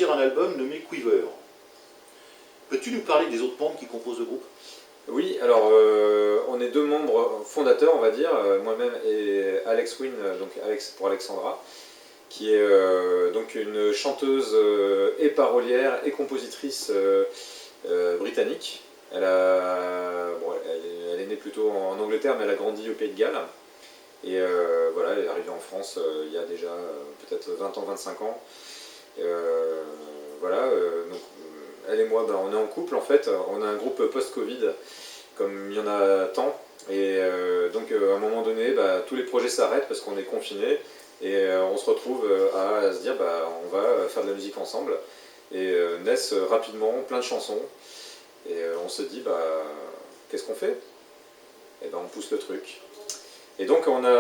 sortir un album nommé Quiver. Peux-tu nous parler des autres membres qui composent le groupe? Oui, alors on est deux membres fondateurs, on va dire, moi-même et Alex Wynne, donc Alex pour Alexandra, qui est donc une chanteuse et parolière et compositrice britannique. Elle est née plutôt en Angleterre, mais elle a grandi au Pays de Galles. Et voilà, elle est arrivée en France il y a déjà peut-être 20 ans, 25 ans. Voilà, donc elle et moi, on est en couple en fait. On a un groupe post-Covid, comme il y en a tant. Et donc à un moment donné, tous les projets s'arrêtent parce qu'on est confinés. Et on se retrouve à se dire, on va faire de la musique ensemble. Et naissent rapidement plein de chansons. Et on se dit, qu'est-ce qu'on fait? Et on pousse le truc. Et donc on a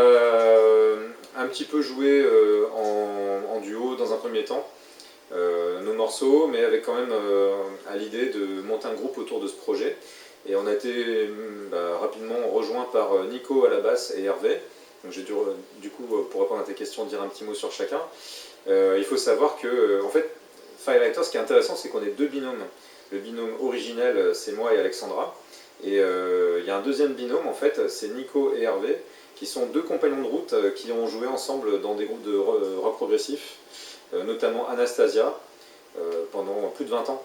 un petit peu joué en duo dans un premier temps, nos morceaux, mais avec quand même à l'idée de monter un groupe autour de ce projet. Et on a été rapidement rejoint par Nico à la basse et Hervé. Donc j'ai dû, du coup, pour répondre à tes questions, dire un petit mot sur chacun. Il faut savoir que, en fait, Firelighter, ce qui est intéressant, c'est qu'on est deux binômes. Le binôme originel, c'est moi et Alexandra. Et il y a un deuxième binôme, en fait, c'est Nico et Hervé, qui sont deux compagnons de route qui ont joué ensemble dans des groupes de rock progressif, notamment Anastasia, pendant plus de 20 ans.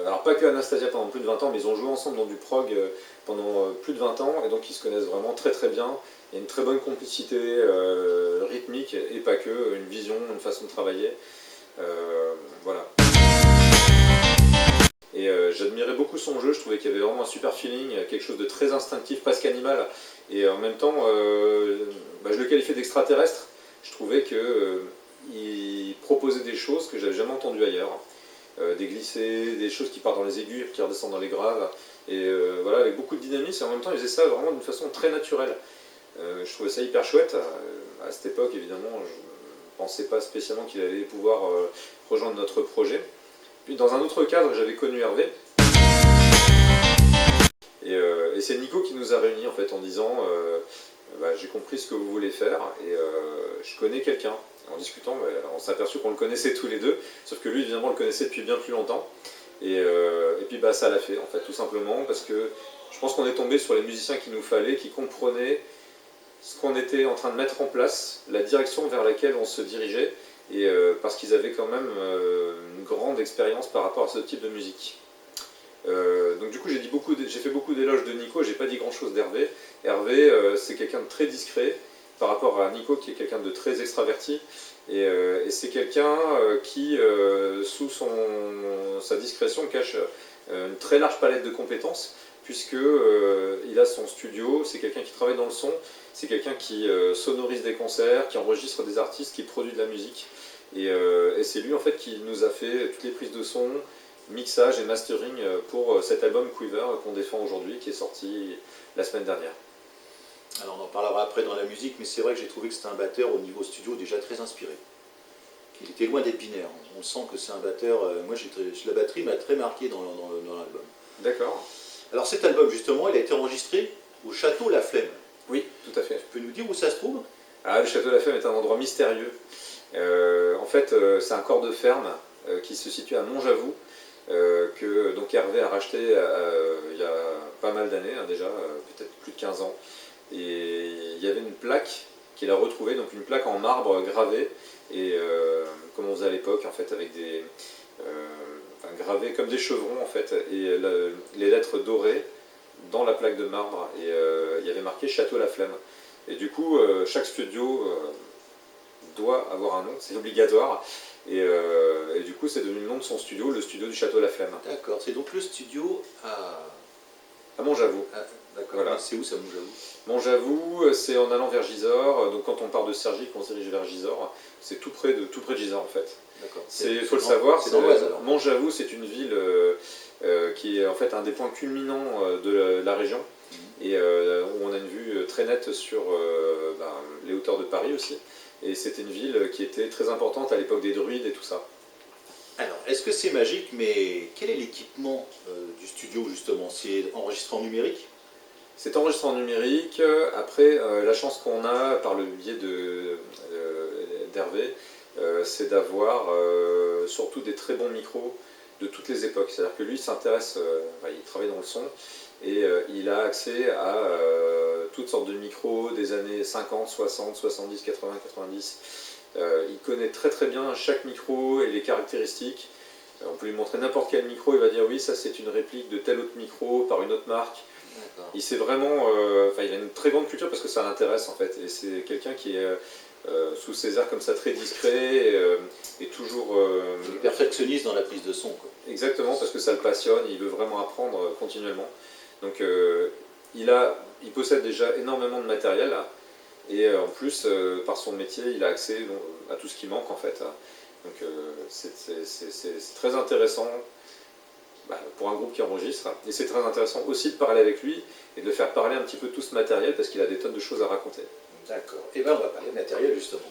Alors pas que Anastasia pendant plus de 20 ans, mais ils ont joué ensemble dans du prog pendant plus de 20 ans, et donc ils se connaissent vraiment très très bien. Il y a une très bonne complicité rythmique, et pas que, une vision, une façon de travailler. Voilà. Et j'admirais beaucoup son jeu, je trouvais qu'il y avait vraiment un super feeling, quelque chose de très instinctif, presque animal. Et en même temps, je le qualifiais d'extraterrestre. Je trouvais qu'il proposait des choses que j'avais jamais entendues ailleurs. Des glissés, des choses qui partent dans les aigus, qui redescendent dans les graves. Et voilà, avec beaucoup de dynamisme. Et en même temps, il faisait ça vraiment d'une façon très naturelle. Je trouvais ça hyper chouette. À cette époque, évidemment, je ne pensais pas spécialement qu'il allait pouvoir rejoindre notre projet. Puis dans un autre cadre, j'avais connu Hervé. Et c'est Nico qui nous a réunis en fait en disant j'ai compris ce que vous voulez faire et je connais quelqu'un. En discutant, on s'est aperçu qu'on le connaissait tous les deux, sauf que lui évidemment le connaissait depuis bien plus longtemps. Et puis ça l'a fait en fait, tout simplement parce que je pense qu'on est tombé sur les musiciens qu'il nous fallait, qui comprenaient ce qu'on était en train de mettre en place, la direction vers laquelle on se dirigeait, et parce qu'ils avaient quand même une grande expérience par rapport à ce type de musique. Donc du coup j'ai fait beaucoup d'éloges de Nico, j'ai pas dit grand chose d'Hervé. Hervé c'est quelqu'un de très discret par rapport à Nico qui est quelqu'un de très extraverti, et c'est quelqu'un qui sous sa discrétion cache une très large palette de compétences, puisque il a son studio, c'est quelqu'un qui travaille dans le son, c'est quelqu'un qui sonorise des concerts, qui enregistre des artistes, qui produit de la musique, et c'est lui en fait qui nous a fait toutes les prises de son, mixage et mastering pour cet album Quiver qu'on défend aujourd'hui, qui est sorti la semaine dernière. Alors on en parlera après dans la musique, mais c'est vrai que j'ai trouvé que c'était un batteur au niveau studio déjà très inspiré. Il était loin d'être binaire. On sent que c'est un batteur. Moi, la batterie m'a très marqué dans l'album. D'accord. Alors cet album, justement, il a été enregistré au Château La Flemme. Oui, tout à fait. Tu peux nous dire où ça se trouve? Le Château La Flemme est un endroit mystérieux. En fait, c'est un corps de ferme qui se situe à Montjavoux, que donc Hervé a racheté il y a pas mal d'années, déjà, peut-être plus de 15 ans. Et il y avait une plaque qu'il a retrouvée, donc une plaque en marbre gravée, et comme on faisait à l'époque, en fait, avec des gravés comme des chevrons, en fait, et les lettres dorées dans la plaque de marbre, et il y avait marqué Château La Flemme. Et du coup, chaque studio doit avoir un nom, c'est obligatoire. Et du coup, c'est devenu le nom de son studio, le studio du Château La Flemme. D'accord, c'est donc le studio à Montjavoux. D'accord, voilà. C'est où ça, Montjavoux? Montjavoux, c'est en allant vers Gisors. Donc quand on part de Cergy, qu'on se dirige vers Gisors, c'est tout près de Gisors en fait. D'accord. Il faut le savoir, Montjavoux, c'est une ville qui est en fait un des points culminants de la région, et où on a une vue très nette sur les hauteurs de Paris aussi. Et c'était une ville qui était très importante à l'époque des druides et tout ça. Alors, est-ce que c'est magique, mais quel est l'équipement du studio justement? C'est enregistré en numérique? C'est enregistré en numérique. Après, la chance qu'on a par le biais d'Hervé, c'est d'avoir surtout des très bons micros de toutes les époques. C'est-à-dire que lui s'intéresse, il travaille dans le son, et il a accès à toutes sortes de micros des années 50, 60, 70, 80, 90. Il connaît très très bien chaque micro et les caractéristiques. On peut lui montrer n'importe quel micro, il va dire oui, ça c'est une réplique de tel autre micro par une autre marque. Il sait vraiment, il a une très grande culture parce que ça l'intéresse en fait. Et c'est quelqu'un qui est sous ses airs comme ça très discret et toujours. Il est perfectionniste dans la prise de son, quoi. Exactement, parce que ça le passionne, il veut vraiment apprendre continuellement. Donc il possède déjà énormément de matériel. Et en plus, par son métier, il a accès à tout ce qui manque en fait. Donc c'est très intéressant pour un groupe qui enregistre. Et c'est très intéressant aussi de parler avec lui et de le faire parler un petit peu de tout ce matériel parce qu'il a des tonnes de choses à raconter. D'accord. Et bien on va parler de matériel justement.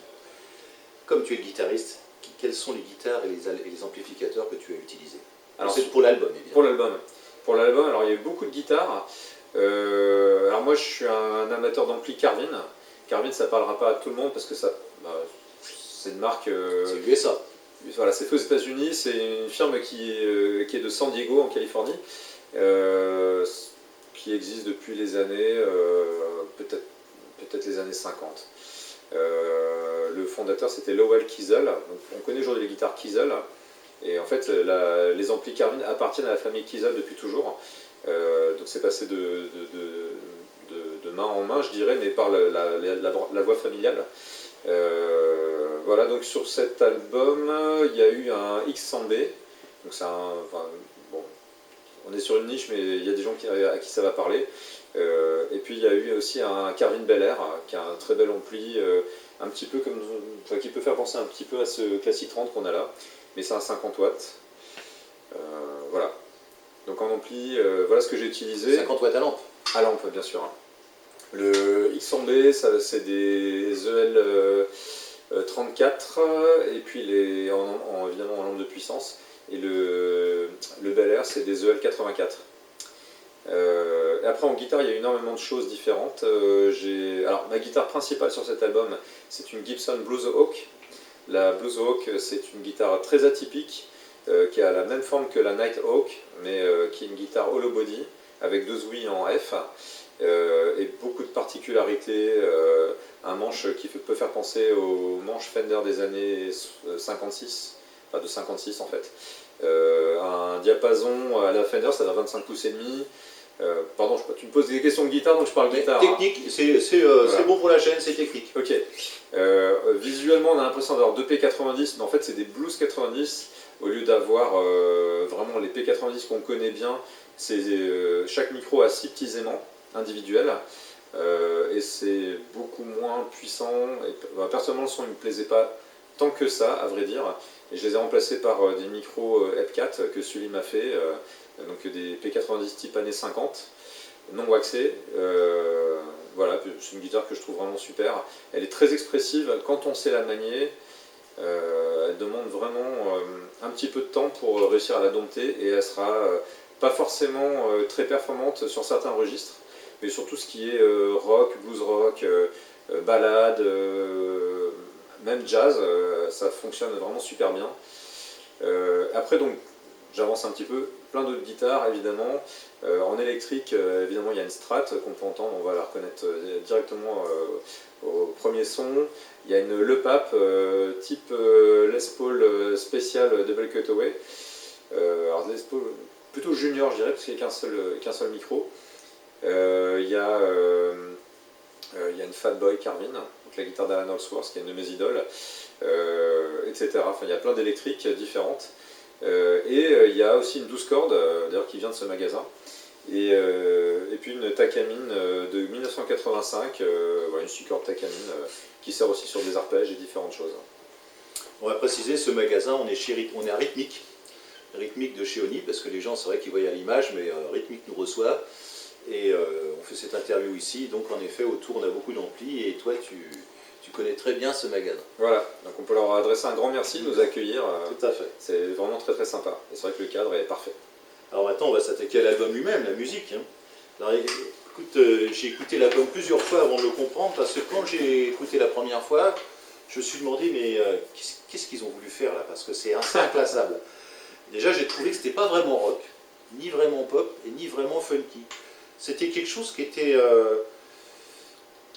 Comme tu es le guitariste, quelles sont les guitares et les amplificateurs que tu as utilisés? Alors c'est pour l'album évidemment. Pour l'album, alors il y a eu beaucoup de guitares. Alors moi je suis un amateur d'ampli Carvin. Carvin, ça parlera pas à tout le monde parce que c'est une marque. C'est USA. Voilà, c'est fait aux États-Unis. C'est une firme qui est de San Diego en Californie, qui existe depuis les années peut-être les années 50. Le fondateur c'était Lowell Kiesel. Donc, on connaît aujourd'hui les guitares Kiesel. Et en fait, les amplis Carvin appartiennent à la famille Kiesel depuis toujours. Donc c'est passé de main en main, je dirais, mais par la voie familiale. Voilà, donc sur cet album, il y a eu un X100B. Donc c'est bon, on est sur une niche, mais il y a des gens à qui ça va parler. Et puis il y a eu aussi un Carvin Bel Air, qui a un très bel ampli, un petit peu qui peut faire penser un petit peu à ce Classic 30 qu'on a là, mais c'est un 50 watts. Voilà. Donc en ampli, voilà ce que j'ai utilisé. 50 watts à lampe. À lampe, bien sûr. Le X100B, c'est des EL 34, et puis évidemment en lampe de puissance. Et le Bel Air, c'est des EL 84. Après en guitare, il y a énormément de choses différentes. Alors ma guitare principale sur cet album, c'est une Gibson Blues Hawk. La Blues Hawk, c'est une guitare très atypique, qui a la même forme que la Nighthawk, mais qui est une guitare hollow body avec 2 ouïes en F, et beaucoup de particularités. Un manche qui peut faire penser au manche Fender des années 56, enfin de 56 en fait. Un diapason à la Fender, ça a 25 pouces et demi. Pardon, tu me poses des questions de guitare, donc je parle guitare. Technique, hein. C'est bon pour la chaîne, c'est technique. Ok. Visuellement, on a l'impression d'avoir 2 P90, mais en fait, c'est des Blues 90. Au lieu d'avoir vraiment les P90 qu'on connaît bien, chaque micro a 6 petits aimants individuels. Et c'est beaucoup moins puissant. Personnellement, le son ne me plaisait pas tant que ça, à vrai dire. Et je les ai remplacés par des micros Ep4 que Sully m'a fait. Donc des P90 type années 50, non waxés. Voilà, c'est une guitare que je trouve vraiment super. Elle est très expressive quand on sait la manier. Elle demande vraiment un petit peu de temps pour réussir à la dompter, et elle sera pas forcément très performante sur certains registres, mais sur tout ce qui est rock, blues rock, ballade, même jazz, ça fonctionne vraiment super bien. Après donc, j'avance un petit peu, plein d'autres guitares évidemment. En électrique, évidemment, il y a une Strat qu'on peut entendre, on va la reconnaître directement au premier son. Il y a une Le Pape type Les Paul spécial Double Cutaway. Alors Les Paul plutôt junior, je dirais, parce qu'il n'y a qu'un seul micro. Il y a une Fatboy Carvin, donc la guitare d'Alan Holdsworth, qui est une de mes idoles, etc. Enfin, il y a plein d'électriques différentes. Et il y a aussi une 12 cordes, d'ailleurs qui vient de ce magasin, et puis une Takamine de 1985, voilà, une 6 cordes Takamine qui sert aussi sur des arpèges et différentes choses. On va préciser, ce magasin, on est à Rhythmic de chez Oni, parce que les gens, c'est vrai qu'ils voient à l'image, mais Rhythmic nous reçoit, et on fait cette interview ici. Donc en effet, autour on a beaucoup d'amplis, et toi tu connais très bien ce magasin. Voilà, donc on peut leur adresser un grand merci de nous accueillir. Tout à fait. C'est vraiment très très sympa. Et c'est vrai que le cadre est parfait. Alors maintenant, on va s'attaquer à l'album lui-même, la musique. Hein. Alors écoute, j'ai écouté l'album plusieurs fois avant de le comprendre, parce que quand j'ai écouté la première fois, je me suis demandé, mais qu'est-ce qu'ils ont voulu faire là? Parce que c'est inclassable. Déjà, j'ai trouvé que c'était pas vraiment rock, ni vraiment pop, et ni vraiment funky. C'était quelque chose qui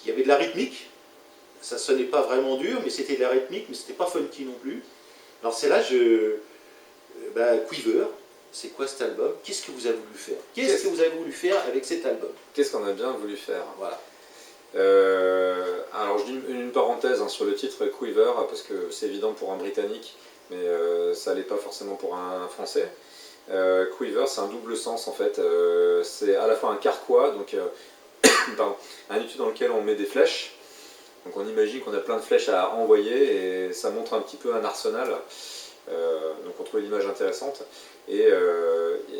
avait de la rythmique. Ça sonnait pas vraiment dur, mais c'était de la rythmique, mais c'était pas funky non plus. Alors c'est là, Quiver, c'est quoi cet album? Qu'est-ce que vous avez voulu faire? Qu'est-ce que vous avez voulu faire avec cet album? Qu'est-ce qu'on a bien voulu faire? Voilà. Alors je dis une parenthèse sur le titre Quiver, parce que c'est évident pour un Britannique, mais ça l'est pas forcément pour un Français. Quiver, c'est un double sens en fait. C'est à la fois un carquois, donc pardon, un outil dans lequel on met des flèches. Donc on imagine qu'on a plein de flèches à envoyer et ça montre un petit peu un arsenal. Donc on trouve l'image intéressante. Et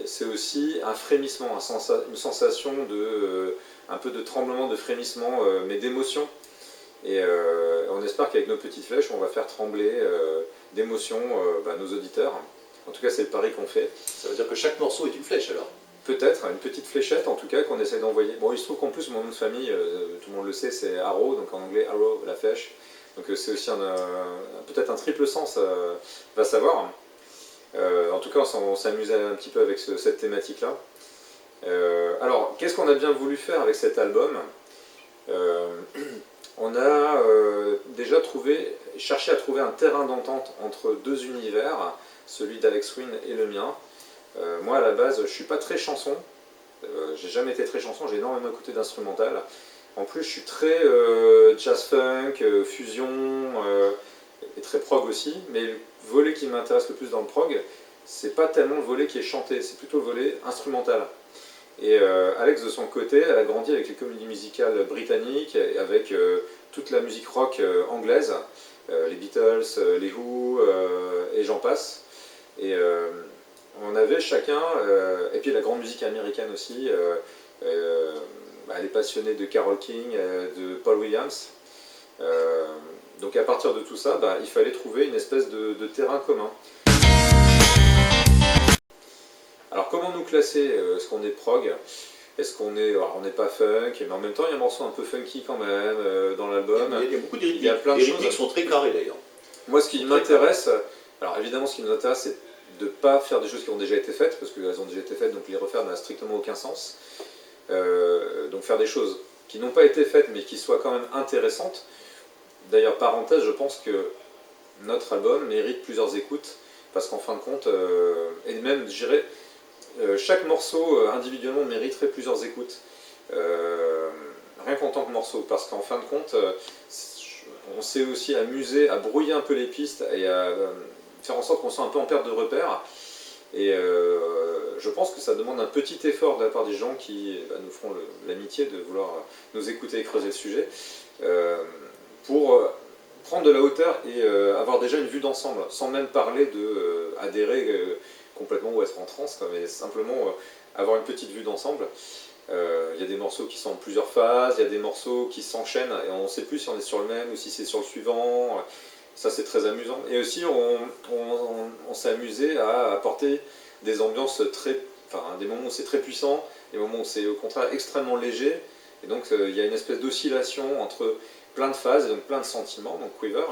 c'est aussi un frémissement, une sensation de un peu de tremblement, de frémissement, mais d'émotion. Et on espère qu'avec nos petites flèches, on va faire trembler d'émotion nos auditeurs. En tout cas, c'est le pari qu'on fait. Ça veut dire que chaque morceau est une flèche alors? Peut-être, une petite fléchette en tout cas qu'on essaie d'envoyer. Bon, il se trouve qu'en plus mon nom de famille, tout le monde le sait, c'est Arrow, donc en anglais Arrow, la flèche. Donc c'est aussi peut-être un triple sens, va savoir. En tout cas, on s'amusait un petit peu avec cette thématique-là. Alors, qu'est-ce qu'on a bien voulu faire avec cet album? On a déjà cherché à trouver un terrain d'entente entre deux univers, celui d'Alex Wynne et le mien. Moi, à la base, je suis pas très chanson. J'ai jamais été très chanson, j'ai énormément écouté d'instrumental. En plus, je suis très jazz funk, fusion, et très prog aussi. Mais le volet qui m'intéresse le plus dans le prog, c'est pas tellement le volet qui est chanté, c'est plutôt le volet instrumental. Et Alex, de son côté, elle a grandi avec les comédies musicales britanniques, et avec toute la musique rock anglaise, les Beatles, les Who, et j'en passe. Et on avait chacun, et puis la grande musique américaine aussi, elle est passionnée de Carole King, de Paul Williams. Donc à partir de tout ça, il fallait trouver une espèce de terrain commun. Alors comment nous classer? Est-ce qu'on est prog? Est-ce qu'on est... Alors on n'est pas funk, mais en même temps il y a un morceau un peu funky quand même dans l'album. Il y a beaucoup de rythmiques. Il y a plein de les choses. rythmiques sont très carrés d'ailleurs. Moi ce qui m'intéresse, alors évidemment ce qui nous intéresse c'est de ne pas faire des choses qui ont déjà été faites, parce qu'elles ont déjà été faites, donc les refaire n'a strictement aucun sens. Donc faire des choses qui n'ont pas été faites, mais qui soient quand même intéressantes. D'ailleurs, parenthèse, je pense que notre album mérite plusieurs écoutes, parce qu'en fin de compte, et même, je dirais, chaque morceau individuellement mériterait plusieurs écoutes. Rien qu'en tant que morceau, parce qu'en fin de compte, on s'est aussi amusé à brouiller un peu les pistes et à faire en sorte qu'on soit un peu en perte de repères. Et je pense que ça demande un petit effort de la part des gens qui nous feront l'amitié de vouloir nous écouter et creuser le sujet, pour prendre de la hauteur et avoir déjà une vue d'ensemble, sans même parler d'adhérer complètement ou être en transe, mais simplement avoir une petite vue d'ensemble. Il y a des morceaux qui sont en plusieurs phases, il y a des morceaux qui s'enchaînent et on ne sait plus si on est sur le même ou si c'est sur le suivant. Ça c'est très amusant. Et aussi on s'est amusé à apporter des ambiances des moments où c'est très puissant, des moments où c'est au contraire extrêmement léger. Et donc il y a une espèce d'oscillation entre plein de phases et donc plein de sentiments, donc Quiver.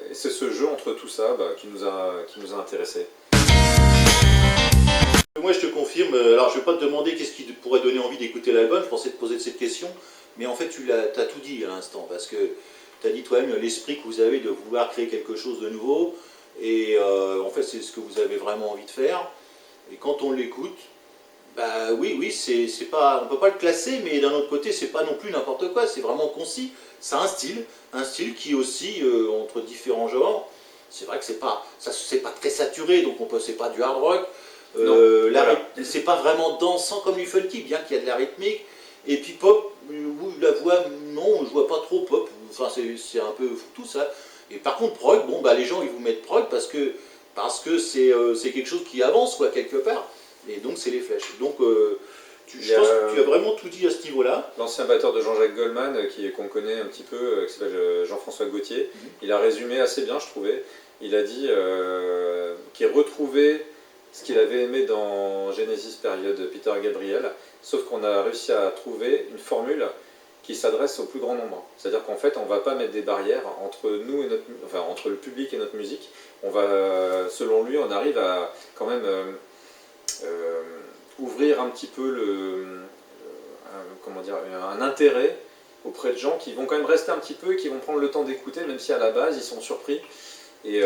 Et c'est ce jeu entre tout ça qui nous a intéressés. Moi je te confirme, alors je ne vais pas te demander qu'est-ce qui pourrait donner envie d'écouter l'album, je pensais te poser cette question, mais en fait tu as tout dit à l'instant, parce que tu as dit toi-même l'esprit que vous avez de vouloir créer quelque chose de nouveau, et en fait c'est ce que vous avez vraiment envie de faire, et quand on l'écoute, oui, c'est pas, on ne peut pas le classer, mais d'un autre côté c'est pas non plus n'importe quoi, c'est vraiment concis, c'est un style qui aussi, entre différents genres, c'est vrai que c'est pas très saturé, donc c'est pas du hard rock, c'est pas vraiment dansant comme du funky, bien qu'il y a de la rythmique. Et puis pop, la voix, non, je vois pas trop pop. Enfin, c'est un peu tout ça. Et par contre, prog, les gens ils vous mettent prog parce que c'est quelque chose qui avance quoi quelque part. Et donc c'est les flèches. Donc je pense que tu as vraiment tout dit à ce niveau-là. L'ancien batteur de Jean-Jacques Goldman, qu'on connaît un petit peu, qui s'appelle Jean-François Gauthier, il a résumé assez bien, je trouvais. Il a dit qu'il retrouvait ce qu'il avait aimé dans Genesis période Peter Gabriel, sauf qu'on a réussi à trouver une formule qui s'adresse au plus grand nombre. C'est-à-dire qu'en fait, on ne va pas mettre des barrières entre nous et entre le public et notre musique. On va, selon lui, on arrive à quand même ouvrir un petit peu comment dire, un intérêt auprès de gens qui vont quand même rester un petit peu et qui vont prendre le temps d'écouter, même si à la base ils sont surpris. Et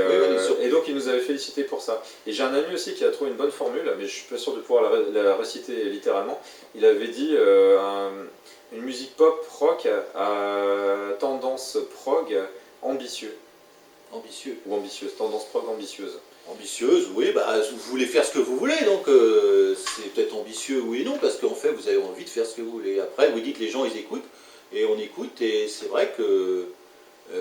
donc il nous avait félicité pour ça. Et j'ai un ami aussi qui a trouvé une bonne formule, mais je suis pas sûr de pouvoir la réciter littéralement. Il avait dit une musique pop rock à tendance prog ambitieux. Ambitieux. Ou ambitieuse, tendance prog ambitieuse. Ambitieuse, oui, bah, vous voulez faire ce que vous voulez, donc c'est peut-être ambitieux, oui et non, parce qu'en fait vous avez envie de faire ce que vous voulez. Après vous dites les gens ils écoutent, et on écoute, et c'est vrai que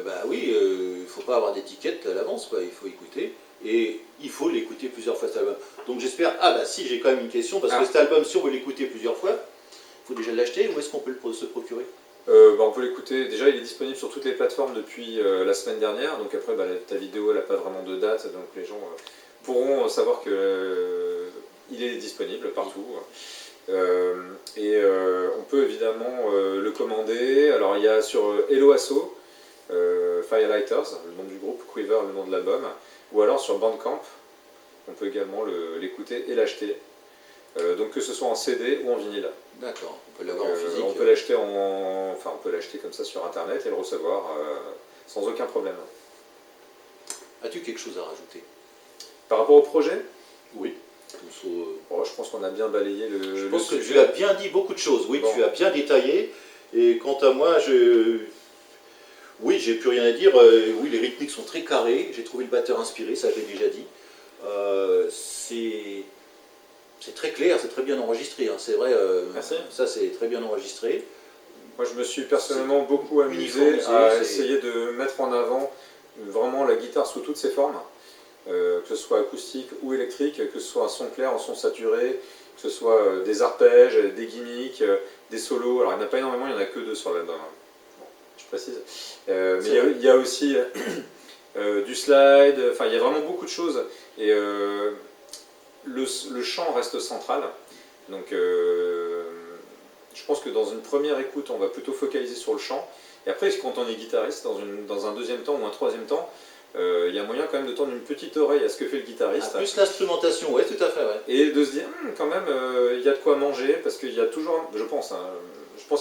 bah oui, il ne faut pas avoir d'étiquette à l'avance, quoi. Il faut écouter, et il faut l'écouter plusieurs fois cet album. Donc j'espère, ah bah si, j'ai quand même une question, parce que cet album, si on veut l'écouter plusieurs fois, il faut déjà l'acheter, où est-ce qu'on peut se procurer? On peut l'écouter, déjà il est disponible sur toutes les plateformes depuis la semaine dernière, donc après ta vidéo elle n'a pas vraiment de date, donc les gens pourront savoir qu'il est disponible partout. On peut évidemment le commander, alors il y a sur Hello Asso, Firelighters, le nom du groupe, Quiver, le nom de l'album, ou alors sur Bandcamp, on peut également l'écouter et l'acheter, donc que ce soit en CD ou en vinyle. D'accord, on peut l'avoir en physique. On peut l'acheter on peut l'acheter comme ça sur internet et le recevoir sans aucun problème. As-tu quelque chose à rajouter? Par rapport au projet? Oui. Je pense qu'on a bien balayé le Je pense que sujet. tu as bien dit beaucoup de choses, oui, bon. Tu as bien détaillé, et quant à moi, oui, j'ai plus rien à dire, oui, les rythmiques sont très carrés, j'ai trouvé le batteur inspiré, ça je l'ai déjà dit. C'est très clair, c'est très bien enregistré, hein, c'est vrai, ça c'est très bien enregistré. Moi je me suis personnellement beaucoup amusé à essayer de mettre en avant vraiment la guitare sous toutes ses formes, que ce soit acoustique ou électrique, que ce soit un son clair, un son saturé, que ce soit des arpèges, des gimmicks, des solos. Alors il n'y en a pas énormément, il n'y en a que 2 sur l'album. Bon, je précise. Mais il y a aussi du slide, enfin il y a vraiment beaucoup de choses. Et le chant reste central. Donc je pense que dans une première écoute, on va plutôt focaliser sur le chant. Et après, quand on est guitariste, dans un deuxième temps ou un troisième temps, il y a moyen quand même de tendre une petite oreille à ce que fait le guitariste. Plus l'instrumentation, oui, tout à fait. Ouais. Et de se dire, quand même, il y a de quoi manger, parce qu'il y a toujours, je pense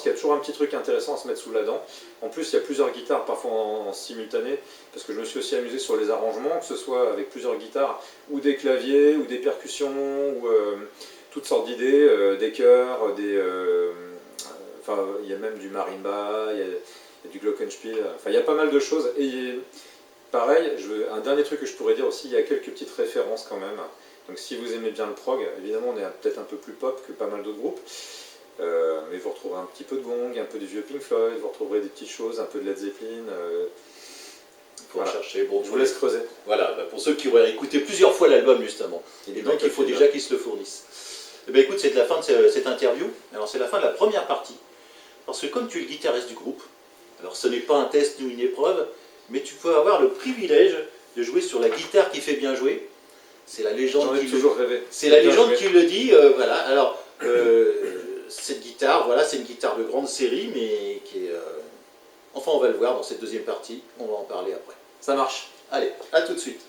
qu'il y a toujours un petit truc intéressant à se mettre sous la dent. En plus, il y a plusieurs guitares, parfois en simultané, parce que je me suis aussi amusé sur les arrangements, que ce soit avec plusieurs guitares, ou des claviers, ou des percussions, ou toutes sortes d'idées, des chœurs, il y a même du marimba, il y a du glockenspiel, enfin il y a pas mal de choses. Et pareil, un dernier truc que je pourrais dire aussi, il y a quelques petites références quand même. Donc si vous aimez bien le prog, évidemment on est peut-être un peu plus pop que pas mal d'autres groupes, mais vous retrouverez un petit peu de Gong, un peu du vieux Pink Floyd, vous retrouverez des petites choses, un peu de Led Zeppelin. Faut chercher. Bon, je vous laisse creuser. Voilà, pour ceux qui auraient écouté plusieurs fois l'album justement. Et donc il faut déjà qu'ils se le fournissent. Eh bien écoute, c'est la fin de cette interview. Alors c'est la fin de la première partie. Parce que comme tu es le guitariste du groupe, alors ce n'est pas un test ni une épreuve, mais tu peux avoir le privilège de jouer sur la guitare qui fait bien jouer. C'est la légende C'est la légende qui le dit. Voilà. Alors cette guitare, voilà, c'est une guitare de grande série, mais qui est. Enfin, on va le voir dans cette deuxième partie. On va en parler après. Ça marche. Allez, à tout de suite.